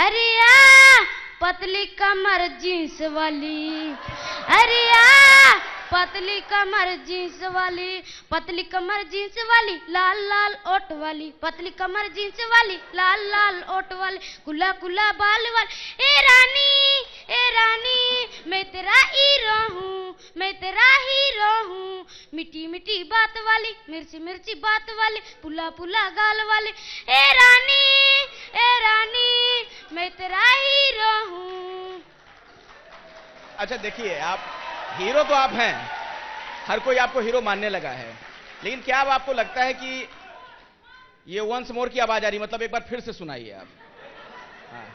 अरे आ पतली कमर जींस वाली, अरे आ पतली कमर जींस वाली, पतली कमर जींस वाली, लाल लाल ओट वाली, पतली कमर जींस वाली, लाल लाल ओट वाली, कुला कुला बाल वाली। ए रानी मैं तेरा हीरो हूँ, मैं तेरा हीरो हूँ, मीठी मीठी बात वाली, मिर्ची मिर्ची बात वाली, पुला पुला गाल वाली। ए रानी मैं तेरा हीरो हूँ। अच्छा देखिए, आप हीरो तो आप हैं, हर कोई आपको हीरो मानने लगा है, लेकिन क्या अब आपको लगता है कि ये वंस मोर की आवाज आ रही, मतलब एक बार फिर से सुनाइए आप। हाँ।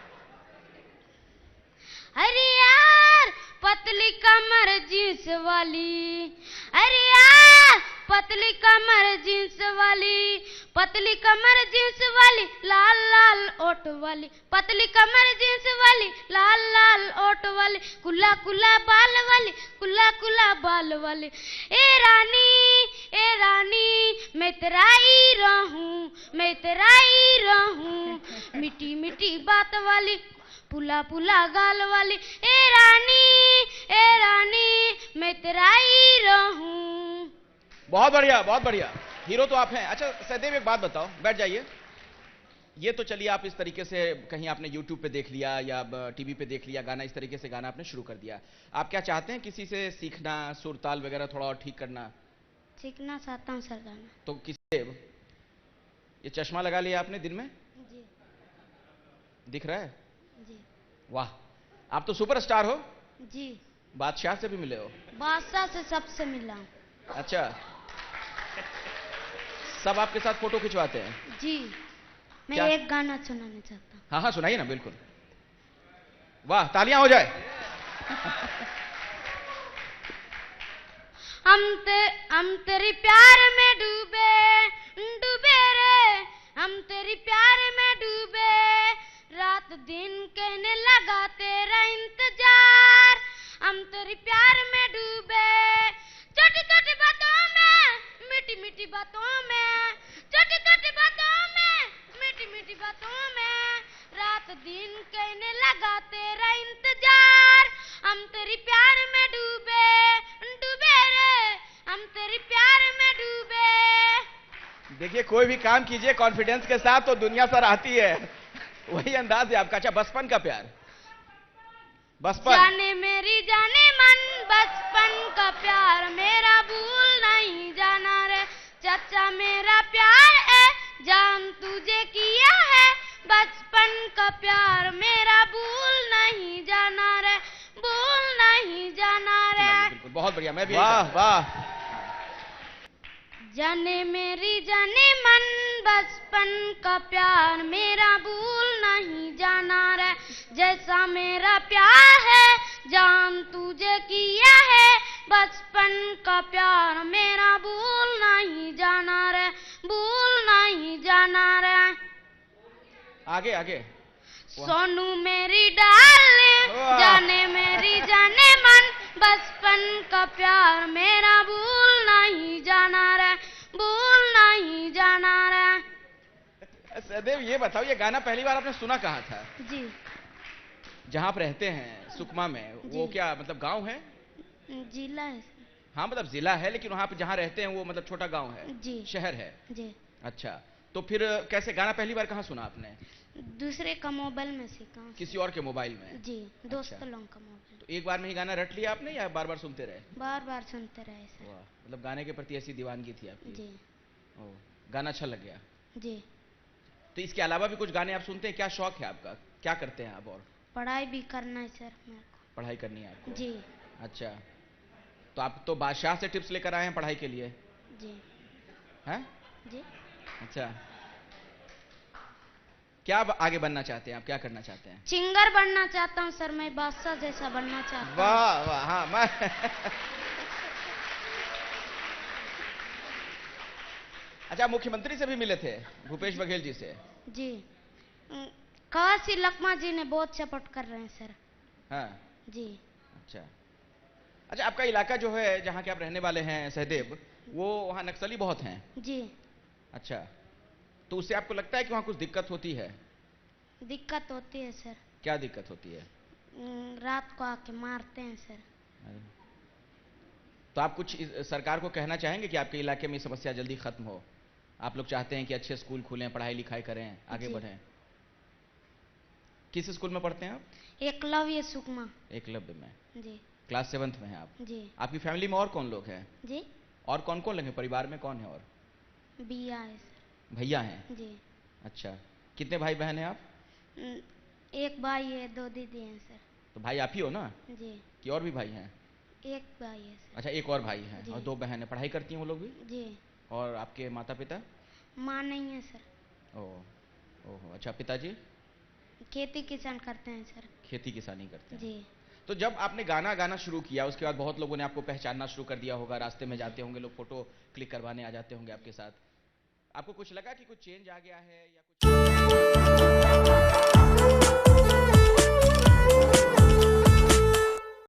अरे यार पतली कमर जींस वाली, अरे यार पतली कमर जींस वाली, पतली कमर जींस वाली, लाल लाल ओट वाली, पतली कमर जींस वाली, लाल लाल ओट वाली, कुला कुला बाल वाली, कुला कुला बाल वाली। ए रानी मैं तेरा हीरो हूँ, मैं तेरा हीरो हूँ, मीठी मीठी बात वाली, पुला पुला गाल वाली। ए रानी मैं तेरा हीरो हूँ। बहुत बढ़िया, बहुत बढ़िया, हीरो तो आप हैं। अच्छा सहदेव, एक बात बताओ, बैठ जाइए। ये तो चलिए, आप इस तरीके से कहीं आपने YouTube पे देख लिया या टीवी पे देख लिया गाना, इस तरीके से गाना आपने शुरू कर दिया। आप क्या चाहते हैं किसी से सीखना, सुर ताल वगैरह थोड़ा और ठीक करना? सीखना चाहता हूँ सर गाना। तो किससे? ये चश्मा लगा लिया आपने दिन में? जी। दिख रहा है? जी। वाह, आप तो सुपरस्टार हो। जी। बादशाह से भी मिले हो? बादशाह से सबसे मिला हूँ। अच्छा, सब आपके साथ फोटो खिंचवाते हैं? जी। मैं क्या? एक गाना सुनाना चाहता हूँ। हाँ हाँ सुनाइए ना, बिल्कुल। वाह, तालियां हो जाए। हम तेरी प्यार में डूबे डूबे रे, हम तेरी प्यार में डूबे, रात दिन कहने लगा तेरा इंतजार। हम तेरी प्यार में डूबे, छोटी छोटी बातों में, मीठी मीठी बातों में, छोटी छोटी बातों में, मीठी मीठी बातों में, रात दिन कहने लगा तेरा इंतजार। हम तेरी प्यार में डूबे डूबे रे, हम तेरी प्यार में डूबे। देखिए, कोई भी काम कीजिए कॉन्फिडेंस के साथ तो दुनिया सर आती है। वही अंदाज है आपका। अच्छा, बचपन का प्यार, बचपन। जाने मेरी जाने मन, बचपन का प्यार मेरा भूल नहीं जाना रे, चाचा मेरा प्यार है जान तुझे किया है, बचपन का प्यार मेरा भूल नहीं जाना रे, भूल नहीं जाना रे। बिल्कुल, बहुत बढ़िया। मैं भी वाह वाह। जाने मेरी जाने मन, बचपन का प्यार मेरा भूल नहीं जाना रे, जैसा मेरा प्यार है जान तुझे किया है, बचपन का प्यार मेरा भूल नहीं जाना रे, भूल नहीं जाना रे। आगे आगे। सोनू मेरी डार्लिंग, जाने मेरी जाने मन, बचपन का प्यार मेरा भूल नहीं जाना रे, भूल नहीं जाना रे। सहदेव, ये बताओ, ये गाना पहली बार आपने सुना कहाँ था? जी। जहाँ आप रहते हैं सुकमा में, वो क्या मतलब गांव है? जिला है। हाँ मतलब जिला है, लेकिन वहाँ पे जहाँ रहते हैं वो मतलब छोटा गांव है? जी। शहर है? जी। अच्छा, तो फिर कैसे गाना पहली बार कहाँ सुना आपने? दूसरे का मोबाइल में सीखा। किसी और के मोबाइल में? जी, दोस्त अच्छा। लोगों का मोबाइल। तो एक बार में ही गाना रट लिया आपने या बार बार सुनते रहे? बार बार सुनते रहे सर। वाह, मतलब गाने के प्रति ऐसी दीवानगी थी आपकी। जी। ओ, गाना अच्छा लग गया। जी। तो इसके अलावा भी कुछ गाने आप सुनते हैं? क्या शौक है आपका, क्या करते हैं आप? और पढ़ाई भी करना है सर मेरे को। पढ़ाई करनी है आपको? जी। अच्छा, तो आप तो बादशाह से टिप्स लेकर आए हैं पढ़ाई के लिए? जी। हैं? जी। अच्छा, क्या आगे बनना चाहते हैं आप, क्या करना चाहते हैं? सिंगर बनना चाहता हूँ सर, मैं बादशाह जैसा बनना चाहता हूँ। वाह वाह, हाँ मैं अच्छा, मुख्यमंत्री से भी मिले थे, भूपेश बघेल जी से? जी। कवासी लखमा जी ने बहुत सपोर्ट कर रहे हैं सर। हाँ जी। अच्छा। अच्छा, आपका इलाका जो है जहाँ के आप रहने वाले हैं सहदेव, वो वहाँ नक्सली बहुत हैं? जी। अच्छा, तो उससे आपको लगता है कि वहाँ कुछ दिक्कत होती है? दिक्कत होती है सर। क्या दिक्कत होती है? रात को आके मारते हैं सर। तो आप कुछ सरकार को कहना चाहेंगे कि आपके इलाके में ये समस्या जल्दी खत्म हो? आप लोग चाहते हैं कि अच्छे स्कूल खुलें, पढ़ाई लिखाई करें, आगे जी। बढ़ें। किस स्कूल में पढ़ते हैं आप? एकलव्य सुकमा। एकलव्य में। जी क्लास 7th में हैं आप? जी आपकी फैमिली में और कौन लोग हैं? जी। और कौन कौन लगे परिवार में, कौन है और? बिया है सर। भैया हैं? जी। अच्छा, कितने भाई बहन हैं आप? एक भाई है, 2 दीदी हैं सर। तो भाई आप ही हो ना, जी। कि और भी भाई हैं? एक भाई है सर। अच्छा, एक और भाई हैं जी। और 2 बहन हैं। पढ़ाई करती हैं वो लोग भी? जी। और आपके माता पिता? माँ नहीं है सर। ओह ओह, अच्छा। पिताजी? खेती किसान करते हैं सर। खेती किसानी करते हैं। जी। तो जब आपने गाना गाना शुरू किया, उसके बाद बहुत लोगों ने आपको पहचानना शुरू कर दिया होगा, रास्ते में जाते होंगे लोग, फोटो क्लिक करवाने आ जाते होंगे आपके साथ। आपको कुछ लगा कि कुछ चेंज आ गया है या कुछ?